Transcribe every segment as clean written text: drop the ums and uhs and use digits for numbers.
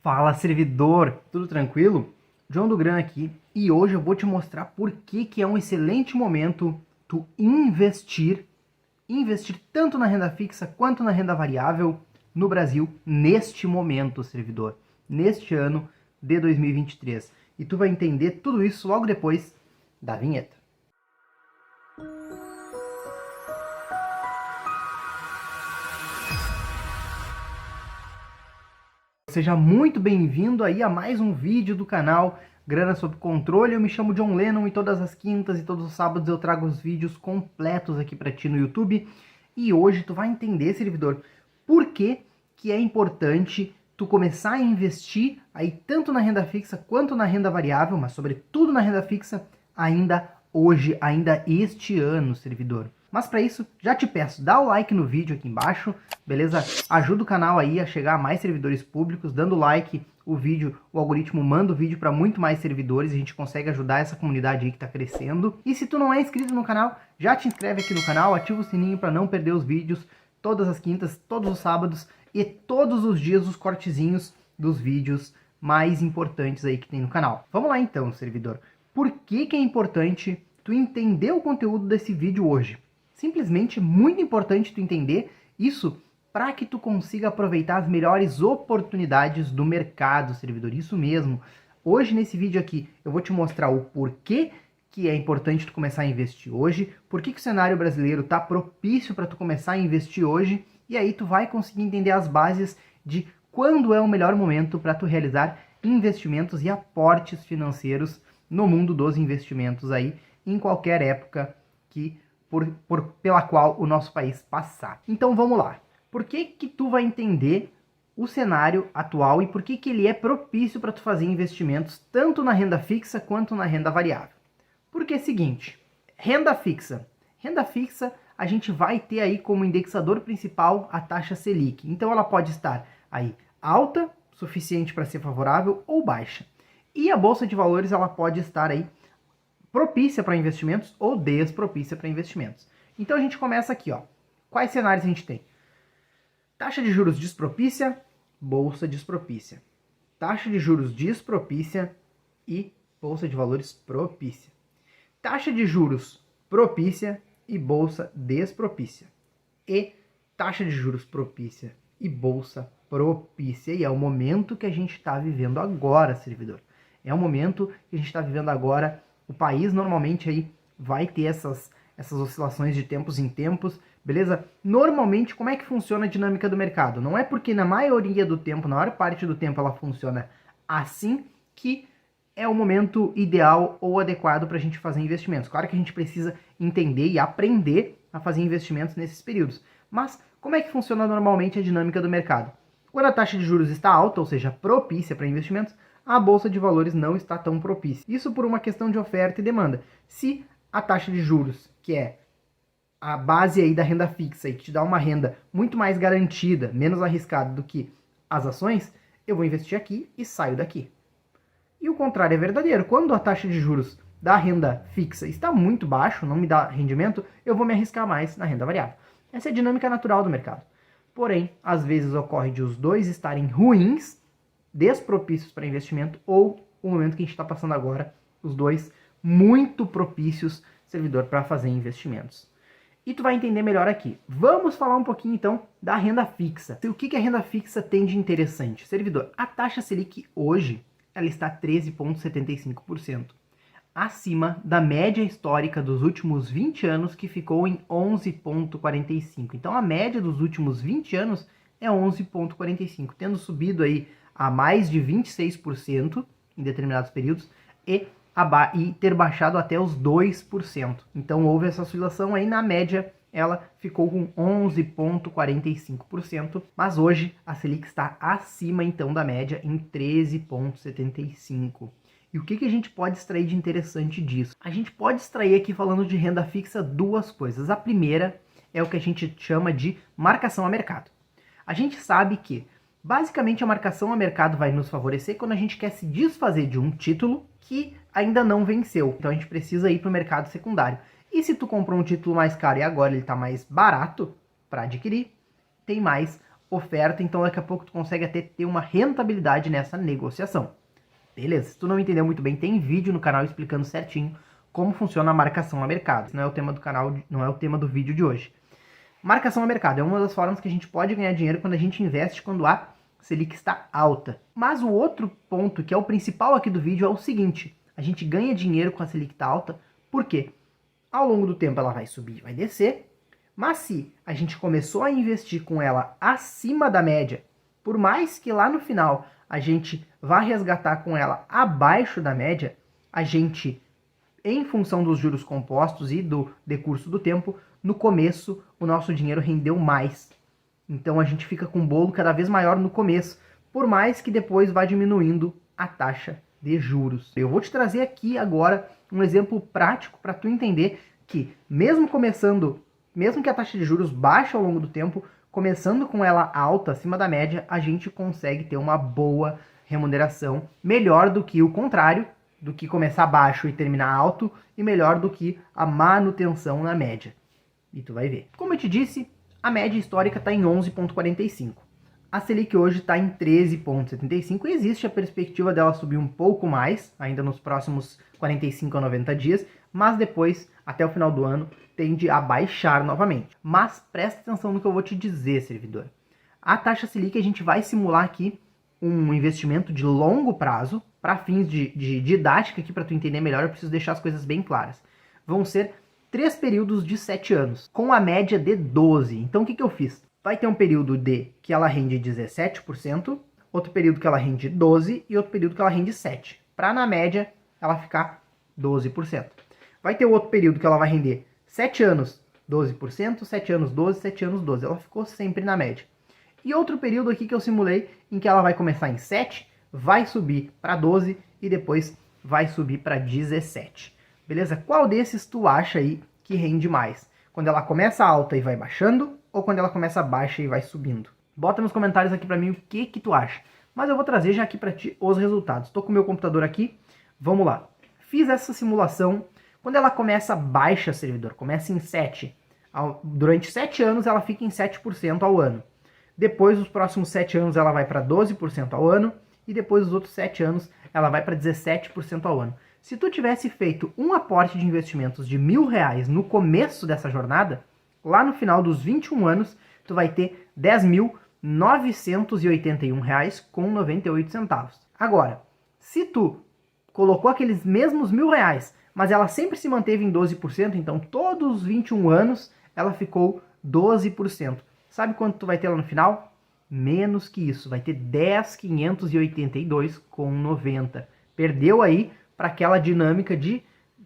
Fala, servidor, tudo tranquilo? João do Gran aqui, e hoje eu vou te mostrar por que é um excelente momento tu investir tanto na renda fixa quanto na renda variável no Brasil neste momento, servidor, neste ano de 2023. E tu vai entender tudo isso logo depois da vinheta. Seja muito bem-vindo aí a mais um vídeo do canal Grana Sob Controle. Eu me chamo John Lennon e todas as quintas e todos os sábados eu trago os vídeos completos aqui para ti no YouTube. E hoje tu vai entender, servidor, por que é importante tu começar a investir aí tanto na renda fixa quanto na renda variável, mas sobretudo na renda fixa ainda hoje, ainda este ano, servidor. Mas para isso, já te peço, dá o like no vídeo aqui embaixo, beleza? Ajuda o canal aí a chegar a mais servidores públicos, dando like, o algoritmo manda o vídeo para muito mais servidores, a gente consegue ajudar essa comunidade aí que está crescendo. E se tu não é inscrito no canal, já te inscreve aqui no canal, ativa o sininho para não perder os vídeos, todas as quintas, todos os sábados e todos os dias os cortezinhos dos vídeos mais importantes aí que tem no canal. Vamos lá então, servidor. Por que é importante tu entender o conteúdo desse vídeo hoje? Simplesmente muito importante tu entender isso para que tu consiga aproveitar as melhores oportunidades do mercado, servidor. Isso mesmo. Hoje nesse vídeo aqui eu vou te mostrar o porquê que é importante tu começar a investir hoje, por que o cenário brasileiro está propício para tu começar a investir hoje, e aí tu vai conseguir entender as bases de quando é o melhor momento para tu realizar investimentos e aportes financeiros no mundo dos investimentos aí, em qualquer época pela qual o nosso país passar. Então vamos lá. Por que tu vai entender o cenário atual e por que ele é propício para tu fazer investimentos tanto na renda fixa quanto na renda variável? Porque é o seguinte, renda fixa a gente vai ter aí como indexador principal a taxa Selic. Então ela pode estar aí alta, suficiente para ser favorável, ou baixa. E a bolsa de valores ela pode estar aí propícia para investimentos ou despropícia para investimentos. Então a gente começa aqui, ó. Quais cenários a gente tem? Taxa de juros despropícia, bolsa despropícia. Taxa de juros despropícia e bolsa de valores propícia. Taxa de juros propícia e bolsa despropícia. E taxa de juros propícia e bolsa propícia. E é o momento que a gente está vivendo agora, servidor. É o momento que a gente está vivendo agora. O país normalmente aí vai ter essas oscilações de tempos em tempos, beleza? Normalmente, como é que funciona a dinâmica do mercado? Não é porque na maioria do tempo, na maior parte do tempo ela funciona assim, que é o momento ideal ou adequado para a gente fazer investimentos. Claro que a gente precisa entender e aprender a fazer investimentos nesses períodos. Mas como é que funciona normalmente a dinâmica do mercado? Quando a taxa de juros está alta, ou seja, propícia para investimentos, a bolsa de valores não está tão propícia. Isso por uma questão de oferta e demanda. Se a taxa de juros, que é a base aí da renda fixa e que te dá uma renda muito mais garantida, menos arriscada do que as ações, eu vou investir aqui e saio daqui. E o contrário é verdadeiro. Quando a taxa de juros da renda fixa está muito baixo, não me dá rendimento, eu vou me arriscar mais na renda variável. Essa é a dinâmica natural do mercado. Porém, às vezes ocorre de os dois estarem ruins, despropícios para investimento, ou o momento que a gente está passando agora, os dois muito propícios, servidor, para fazer investimentos. E tu vai entender melhor aqui. Vamos falar um pouquinho então da renda fixa. O que a renda fixa tem de interessante? Servidor, a taxa Selic hoje ela está 13,75%, acima da média histórica dos últimos 20 anos, que ficou em 11,45%. Então a média dos últimos 20 anos é 11,45%, tendo subido aí a mais de 26% em determinados períodos e ter baixado até os 2%. Então houve essa oscilação aí, na média ela ficou com 11,45%, mas hoje a Selic está acima então da média em 13,75%. E o que a gente pode extrair de interessante disso? A gente pode extrair aqui, falando de renda fixa, duas coisas. A primeira é o que a gente chama de marcação a mercado. A gente sabe que basicamente a marcação a mercado vai nos favorecer quando a gente quer se desfazer de um título que ainda não venceu. Então a gente precisa ir para o mercado secundário. E se tu comprou um título mais caro e agora ele está mais barato para adquirir, tem mais oferta, então daqui a pouco tu consegue até ter uma rentabilidade nessa negociação. Beleza? Se tu não entendeu muito bem, tem vídeo no canal explicando certinho como funciona a marcação a mercado. Esse não é o tema do canal, não é o tema do vídeo de hoje. Marcação a mercado é uma das formas que a gente pode ganhar dinheiro quando a gente investe quando a Selic está alta. Mas o outro ponto, que é o principal aqui do vídeo, é o seguinte: a gente ganha dinheiro com a Selic tá alta, por quê? Ao longo do tempo ela vai subir, vai descer, mas se a gente começou a investir com ela acima da média, por mais que lá no final a gente vá resgatar com ela abaixo da média, a gente, em função dos juros compostos e do decurso do tempo, no começo o nosso dinheiro rendeu mais. Então a gente fica com um bolo cada vez maior no começo, por mais que depois vá diminuindo a taxa de juros. Eu vou te trazer aqui agora um exemplo prático para tu entender que mesmo que a taxa de juros baixe ao longo do tempo, começando com ela alta, acima da média, a gente consegue ter uma boa remuneração, melhor do que o contrário, do que começar baixo e terminar alto, e melhor do que a manutenção na média. E tu vai ver. Como eu te disse, a média histórica está em 11,45. A Selic hoje está em 13,75 e existe a perspectiva dela subir um pouco mais, ainda nos próximos 45 a 90 dias, mas depois, até o final do ano, tende a baixar novamente. Mas presta atenção no que eu vou te dizer, servidor. A taxa Selic a gente vai simular aqui um investimento de longo prazo, para fins de didática aqui, para tu entender melhor, eu preciso deixar as coisas bem claras. Vão ser 3 períodos de 7 anos, com a média de 12. Então o que eu fiz? Vai ter um período que ela rende 17%, outro período que ela rende 12% e outro período que ela rende 7%, para na média ela ficar 12%. Vai ter outro período que ela vai render 7 anos 12%, 7 anos 12%, 7 anos 12%. Ela ficou sempre na média. E outro período aqui que eu simulei, em que ela vai começar em 7%, vai subir para 12% e depois vai subir para 17%. Beleza? Qual desses tu acha aí que rende mais? Quando ela começa alta e vai baixando, ou quando ela começa baixa e vai subindo? Bota nos comentários aqui para mim o que tu acha. Mas eu vou trazer já aqui para ti os resultados. Estou com o meu computador aqui, vamos lá. Fiz essa simulação. Quando ela começa baixa, servidor, começa em 7%. Durante 7 anos ela fica em 7% ao ano. Depois, os próximos 7 anos ela vai para 12% ao ano. E depois, os outros 7 anos, ela vai para 17% ao ano. Se tu tivesse feito um aporte de investimentos de R$1.000 no começo dessa jornada, lá no final dos 21 anos, tu vai ter R$10.981,98. Agora, se tu colocou aqueles mesmos R$1.000, mas ela sempre se manteve em 12%, então todos os 21 anos ela ficou 12%. Sabe quanto tu vai ter lá no final? Menos que isso, vai ter 10.582,90. Perdeu aí para aquela dinâmica de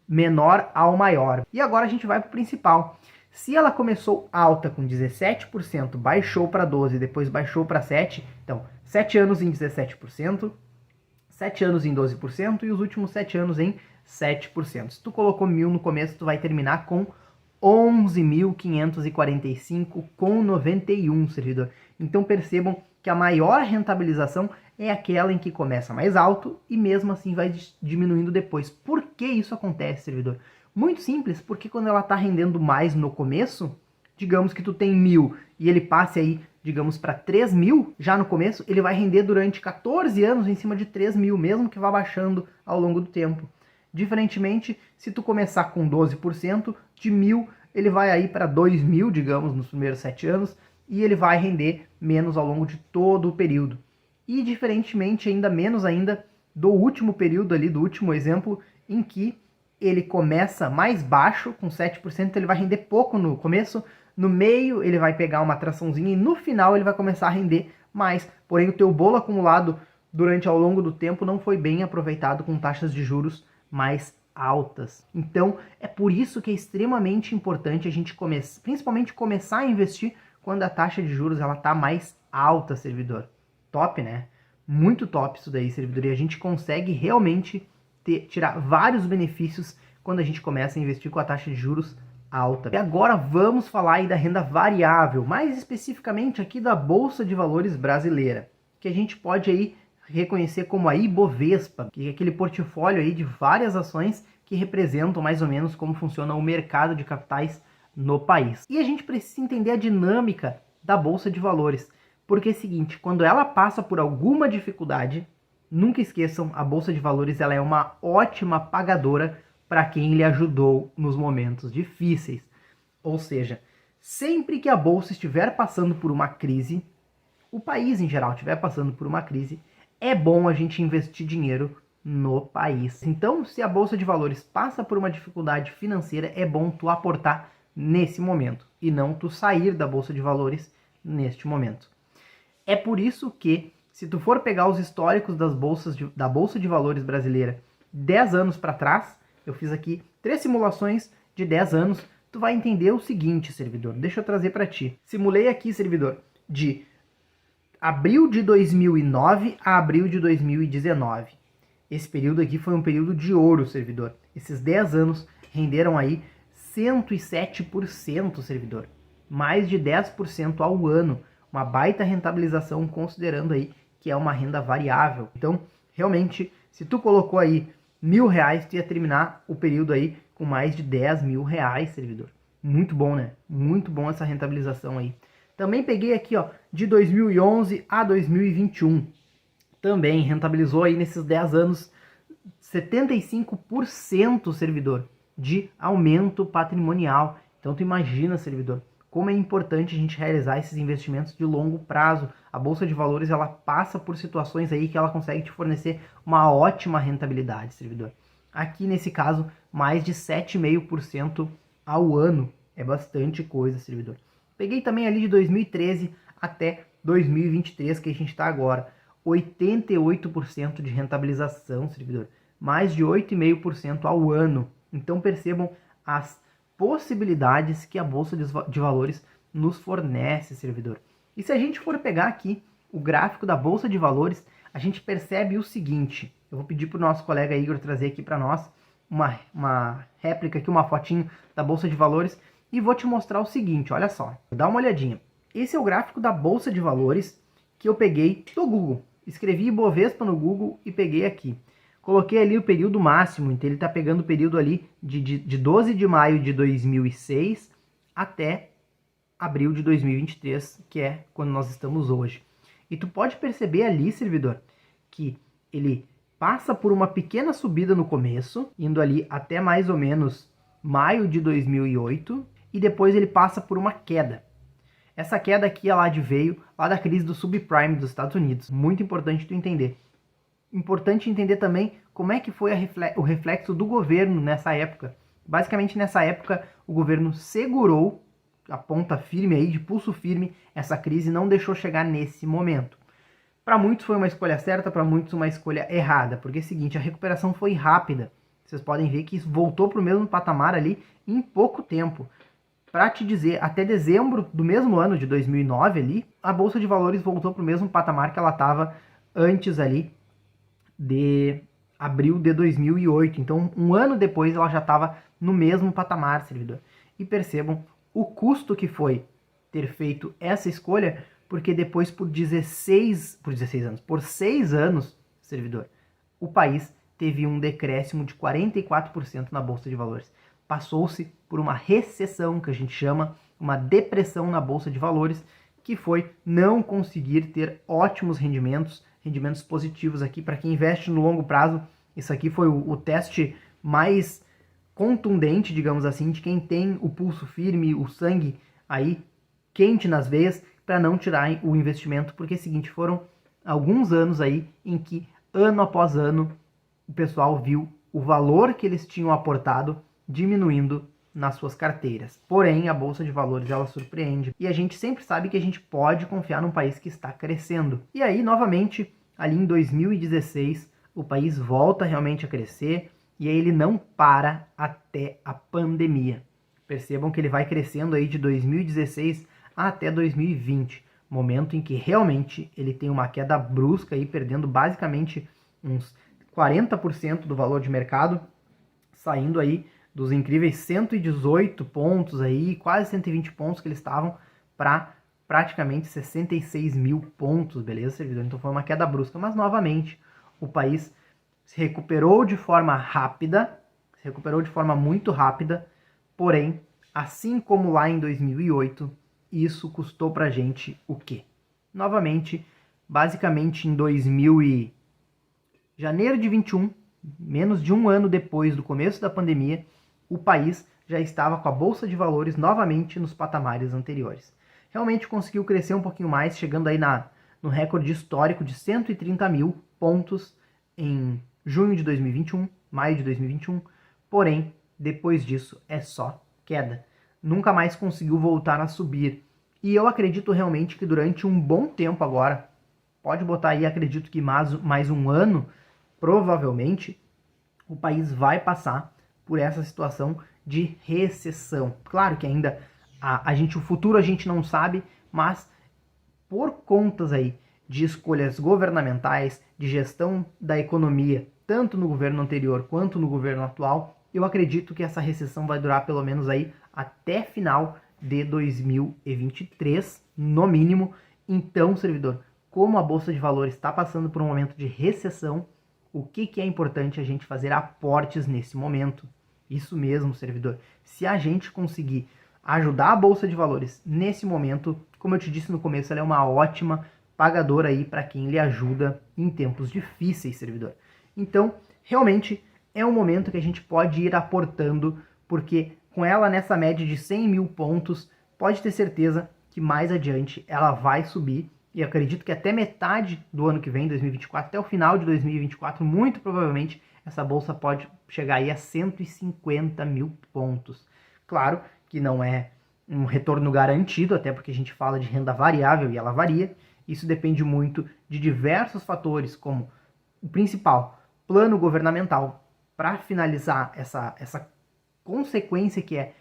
menor ao maior. E agora a gente vai para o principal. Se ela começou alta com 17%, baixou para 12%, depois baixou para 7%, então 7 anos em 17%, 7 anos em 12% e os últimos 7 anos em 7%. Se tu colocou 1.000 no começo, tu vai terminar com 11.545,91, servidor. Então percebam que a maior rentabilização é aquela em que começa mais alto e mesmo assim vai diminuindo depois. Por que isso acontece, servidor? Muito simples, porque quando ela está rendendo mais no começo, digamos que tu tem 1.000 e ele passe aí, digamos, para 3.000 já no começo, ele vai render durante 14 anos em cima de 3.000, mesmo que vá baixando ao longo do tempo. Diferentemente, se tu começar com 12%, de 1.000 ele vai aí para 2.000, digamos, nos primeiros 7 anos, e ele vai render menos ao longo de todo o período. E diferentemente, ainda menos ainda, do último período ali, do último exemplo, em que ele começa mais baixo, com 7%, ele vai render pouco no começo, no meio ele vai pegar uma traçãozinha e no final ele vai começar a render mais. Porém, o teu bolo acumulado durante ao longo do tempo não foi bem aproveitado com taxas de juros mais altas. Então, é por isso que é extremamente importante a gente principalmente começar a investir quando a taxa de juros ela tá mais alta, servidor. Top, né? Muito top isso daí, servidor. E a gente consegue realmente tirar vários benefícios quando a gente começa a investir com a taxa de juros alta. E agora vamos falar aí da renda variável, mais especificamente aqui da Bolsa de Valores brasileira, que a gente pode aí reconhecer como a Ibovespa, que é aquele portfólio aí de várias ações que representam mais ou menos como funciona o mercado de capitais no país. E a gente precisa entender a dinâmica da Bolsa de Valores. Porque é o seguinte, quando ela passa por alguma dificuldade, nunca esqueçam, a Bolsa de Valores ela é uma ótima pagadora para quem lhe ajudou nos momentos difíceis. Ou seja, sempre que a Bolsa estiver passando por uma crise, o país em geral estiver passando por uma crise, é bom a gente investir dinheiro no país. Então, se a Bolsa de Valores passa por uma dificuldade financeira, é bom tu aportar nesse momento e não tu sair da Bolsa de Valores neste momento. É por isso que, se tu for pegar os históricos da Bolsa de Valores brasileira 10 anos para trás, eu fiz aqui 3 simulações de 10 anos, tu vai entender o seguinte, servidor. Deixa eu trazer para ti. Simulei aqui, servidor, de abril de 2009 a abril de 2019. Esse período aqui foi um período de ouro, servidor. Esses 10 anos renderam aí 107%, servidor. Mais de 10% ao ano. Uma baita rentabilização, considerando aí que é uma renda variável. Então, realmente, se tu colocou aí R$1.000, tu ia terminar o período aí com mais de R$10.000, servidor. Muito bom, né? Muito bom essa rentabilização aí. Também peguei aqui, ó, de 2011 a 2021. Também rentabilizou aí nesses 10 anos 75%, servidor, de aumento patrimonial. Então tu imagina, servidor, como é importante a gente realizar esses investimentos de longo prazo. A Bolsa de Valores ela passa por situações aí que ela consegue te fornecer uma ótima rentabilidade, servidor. Aqui nesse caso, mais de 7,5% ao ano. É bastante coisa, servidor. Peguei também ali de 2013 até 2023, que a gente está agora. 88% de rentabilização, servidor. Mais de 8,5% ao ano. Então percebam as possibilidades que a Bolsa de Valores nos fornece, servidor. E se a gente for pegar aqui o gráfico da Bolsa de Valores, a gente percebe o seguinte. Eu vou pedir para o nosso colega Igor trazer aqui para nós uma réplica aqui, uma fotinho da Bolsa de Valores. E vou te mostrar o seguinte, olha só. Dá uma olhadinha. Esse é o gráfico da Bolsa de Valores que eu peguei do Google. Escrevi Ibovespa no Google e peguei aqui. Coloquei ali o período máximo, então ele está pegando o período ali de 12 de maio de 2006 até abril de 2023, que é quando nós estamos hoje. E tu pode perceber ali, servidor, que ele passa por uma pequena subida no começo, indo ali até mais ou menos maio de 2008, e depois ele passa por uma queda. Essa queda aqui veio lá da crise do subprime dos Estados Unidos. Muito importante tu entender. Importante entender também como é que foi o reflexo do governo nessa época. Basicamente, nessa época, o governo segurou a ponta firme aí, de pulso firme, essa crise, não deixou chegar nesse momento. Para muitos foi uma escolha certa, para muitos uma escolha errada, porque é o seguinte, a recuperação foi rápida. Vocês podem ver que voltou para o mesmo patamar ali em pouco tempo. Para te dizer, até dezembro do mesmo ano de 2009 ali, a Bolsa de Valores voltou para o mesmo patamar que ela estava antes ali de abril de 2008. Então, um ano depois ela já estava no mesmo patamar, servidor. E percebam o custo que foi ter feito essa escolha, porque depois por 6 anos, servidor, o país teve um decréscimo de 44% na Bolsa de Valores. Passou-se por uma recessão, que a gente chama, uma depressão na Bolsa de Valores, que foi não conseguir ter ótimos rendimentos positivos aqui para quem investe no longo prazo. Isso aqui foi o teste mais contundente, digamos assim, de quem tem o pulso firme, o sangue aí quente nas veias, para não tirar o investimento, porque é o seguinte, foram alguns anos aí em que, ano após ano, o pessoal viu o valor que eles tinham aportado diminuindo nas suas carteiras. Porém, a Bolsa de Valores, ela surpreende. E a gente sempre sabe que a gente pode confiar num país que está crescendo. E aí, novamente, ali em 2016, o país volta realmente a crescer e aí ele não para até a pandemia. Percebam que ele vai crescendo aí de 2016 até 2020, momento em que realmente ele tem uma queda brusca aí, perdendo basicamente uns 40% do valor de mercado, saindo aí dos incríveis 118 pontos aí, quase 120 pontos que eles estavam, para praticamente 66 mil pontos, beleza, servidor? Então foi uma queda brusca, mas novamente o país se recuperou de forma rápida, se recuperou de forma muito rápida, porém, assim como lá em 2008, isso custou pra gente o quê? novamente, basicamente em janeiro de 21, menos de um ano depois do começo da pandemia, o país já estava com a Bolsa de Valores novamente nos patamares anteriores. Realmente conseguiu crescer um pouquinho mais, chegando aí no recorde histórico de 130 mil pontos em junho de 2021, maio de 2021, porém, depois disso é só queda. Nunca mais conseguiu voltar a subir. E eu acredito realmente que durante um bom tempo agora, pode botar aí, acredito que mais um ano, provavelmente, o país vai passar por essa situação de recessão. Claro que ainda o futuro a gente não sabe, mas por contas aí de escolhas governamentais, de gestão da economia, tanto no governo anterior quanto no governo atual, eu acredito que essa recessão vai durar pelo menos aí até final de 2023, no mínimo. Então, servidor, como a Bolsa de Valores está passando por um momento de recessão, o que é importante a gente fazer aportes nesse momento? Isso mesmo, servidor. Se a gente conseguir ajudar a Bolsa de Valores nesse momento, como eu te disse no começo, ela é uma ótima pagadora aí para quem lhe ajuda em tempos difíceis, servidor. Então, realmente é um momento que a gente pode ir aportando, porque com ela nessa média de 100 mil pontos, pode ter certeza que mais adiante ela vai subir. E acredito que até metade do ano que vem, 2024, até o final de 2024, muito provavelmente essa bolsa pode chegar aí a 150 mil pontos. Claro que não é um retorno garantido, até porque a gente fala de renda variável e ela varia. Isso depende muito de diversos fatores, como o principal, plano governamental, para finalizar essa consequência que é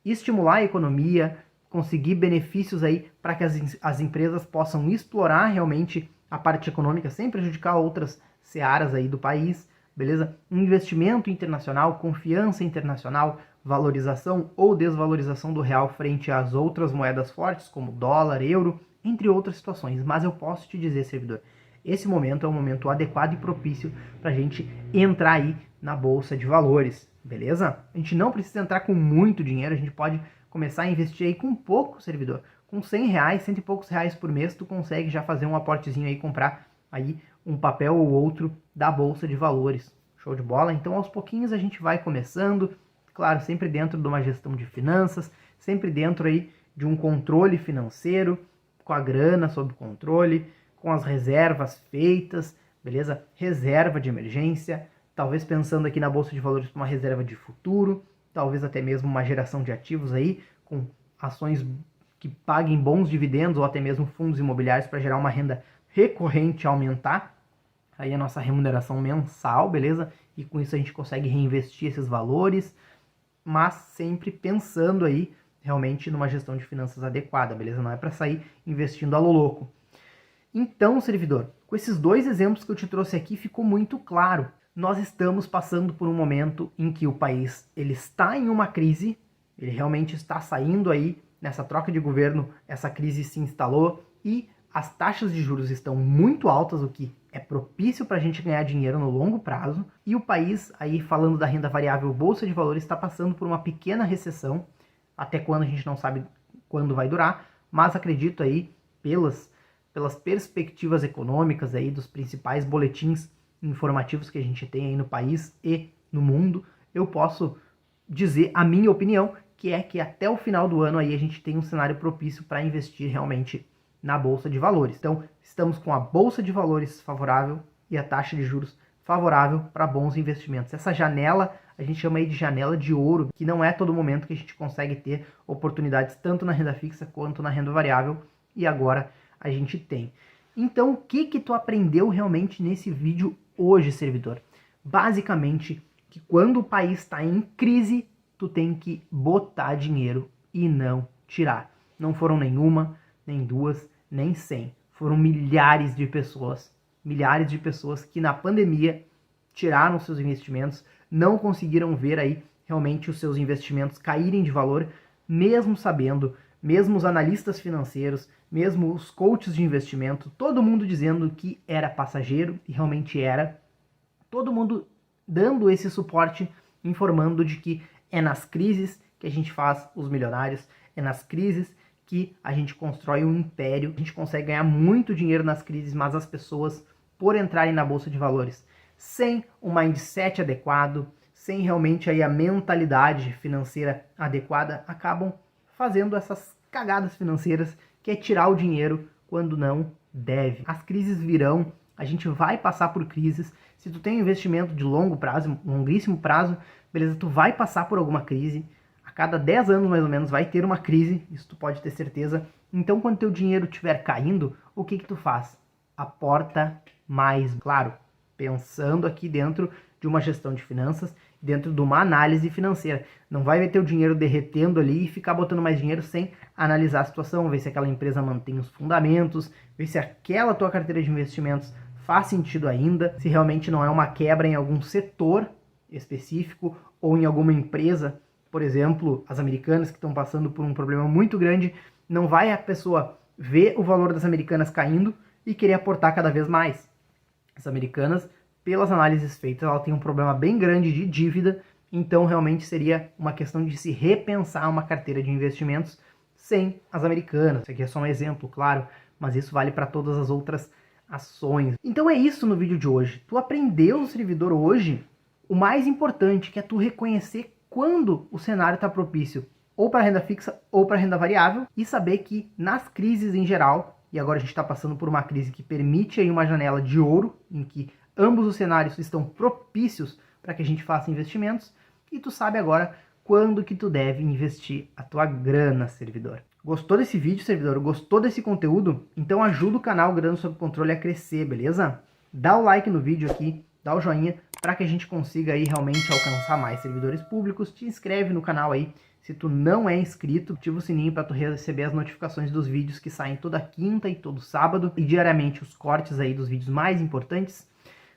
estimular a economia, conseguir benefícios aí para que as empresas possam explorar realmente a parte econômica sem prejudicar outras searas aí do país, beleza? Investimento internacional, confiança internacional, valorização ou desvalorização do real frente às outras moedas fortes, como dólar, euro, entre outras situações. Mas eu posso te dizer, servidor, esse momento é um momento adequado e propício para a gente entrar aí na Bolsa de Valores, beleza? A gente não precisa entrar com muito dinheiro, a gente pode começar a investir aí com pouco, servidor. Com 100 reais, cento e poucos reais por mês, tu consegue já fazer um aportezinho aí, comprar aí um papel ou outro da Bolsa de Valores. Show de bola? Então, aos pouquinhos a gente vai começando, claro, sempre dentro de uma gestão de finanças, sempre dentro aí de um controle financeiro, com a grana sob controle, com as reservas feitas, beleza? Reserva de emergência, talvez pensando aqui na Bolsa de Valores para uma reserva de futuro, talvez até mesmo uma geração de ativos aí, com ações que paguem bons dividendos ou até mesmo fundos imobiliários para gerar uma renda recorrente, aumentar aí a nossa remuneração mensal, beleza? E com isso a gente consegue reinvestir esses valores, mas sempre pensando aí realmente numa gestão de finanças adequada, beleza? Não é para sair investindo a lo louco. Então, servidor, com esses dois exemplos que eu te trouxe aqui, ficou muito claro. Nós estamos passando por um momento em que o país ele está em uma crise, ele realmente está saindo aí nessa troca de governo, essa crise se instalou e as taxas de juros estão muito altas, o que é propício para a gente ganhar dinheiro no longo prazo. E o país, aí falando da renda variável Bolsa de Valores, está passando por uma pequena recessão, até quando a gente não sabe quando vai durar, mas acredito aí pelas perspectivas econômicas aí dos principais boletins informativos que a gente tem aí no país e no mundo, eu posso dizer a minha opinião, que é que até o final do ano aí a gente tem um cenário propício para investir realmente na Bolsa de Valores. Então, estamos com a Bolsa de Valores favorável e a taxa de juros favorável para bons investimentos. Essa janela, a gente chama aí de janela de ouro, que não é todo momento que a gente consegue ter oportunidades tanto na renda fixa quanto na renda variável, e agora a gente tem. Então, o que tu aprendeu realmente nesse vídeo hoje, servidor? Basicamente, que quando o país está em crise, tu tem que botar dinheiro e não tirar. Não foram nenhuma, nem duas, nem 100. Foram milhares de pessoas que na pandemia tiraram seus investimentos, não conseguiram ver aí realmente os seus investimentos caírem de valor, mesmo sabendo, mesmo os analistas financeiros, mesmo os coaches de investimento, todo mundo dizendo que era passageiro, e realmente era. Todo mundo dando esse suporte, informando de que é nas crises que a gente faz os milionários, é nas crises que a gente constrói um império, a gente consegue ganhar muito dinheiro nas crises, mas as pessoas, por entrarem na bolsa de valores sem um mindset adequado, sem realmente aí a mentalidade financeira adequada, acabam fazendo essas cagadas financeiras, que é tirar o dinheiro quando não deve. As crises virão, a gente vai passar por crises. Se tu tem um investimento de longo prazo, um longuíssimo prazo, beleza, tu vai passar por alguma crise. A cada 10 anos, mais ou menos, vai ter uma crise, isso tu pode ter certeza. Então, quando teu dinheiro estiver caindo, o que tu faz? Aporta mais, claro, pensando aqui dentro de uma gestão de finanças, dentro de uma análise financeira. Não vai ver teu dinheiro derretendo ali e ficar botando mais dinheiro sem analisar a situação, ver se aquela empresa mantém os fundamentos, ver se aquela tua carteira de investimentos faz sentido ainda, se realmente não é uma quebra em algum setor específico ou em alguma empresa. Por exemplo, as Americanas, que estão passando por um problema muito grande, não vai a pessoa ver o valor das Americanas caindo e querer aportar cada vez mais. As Americanas, pelas análises feitas, ela tem um problema bem grande de dívida, então realmente seria uma questão de se repensar uma carteira de investimentos sem as Americanas. Isso aqui é só um exemplo, claro, mas isso vale para todas as outras ações. Então é isso no vídeo de hoje. Tu aprendeu, servidor, hoje o mais importante, que é tu reconhecer quando o cenário está propício ou para renda fixa ou para renda variável, e saber que nas crises em geral, e agora a gente está passando por uma crise que permite aí uma janela de ouro, em que ambos os cenários estão propícios para que a gente faça investimentos, e tu sabe agora quando que tu deve investir a tua grana, servidor. Gostou desse vídeo, servidor? Gostou desse conteúdo? Então ajuda o canal Grana Sob Controle a crescer, beleza? Dá o like no vídeo aqui, dá o joinha, para que a gente consiga aí realmente alcançar mais servidores públicos. Te inscreve no canal aí, se tu não é inscrito, ativa o sininho para tu receber as notificações dos vídeos que saem toda quinta e todo sábado, e diariamente os cortes aí dos vídeos mais importantes.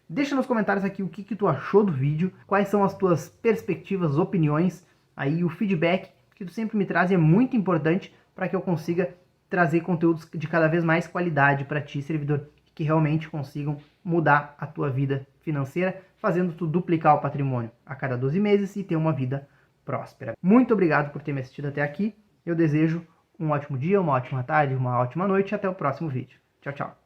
Deixa nos comentários aqui o que tu achou do vídeo, quais são as tuas perspectivas, opiniões, aí o feedback que tu sempre me traz é muito importante para que eu consiga trazer conteúdos de cada vez mais qualidade para ti, servidor, que realmente consigam mudar a tua vida financeira, fazendo tu duplicar o patrimônio a cada 12 meses e ter uma vida próspera. Muito obrigado por ter me assistido até aqui. Eu desejo um ótimo dia, uma ótima tarde, uma ótima noite e até o próximo vídeo. Tchau, tchau.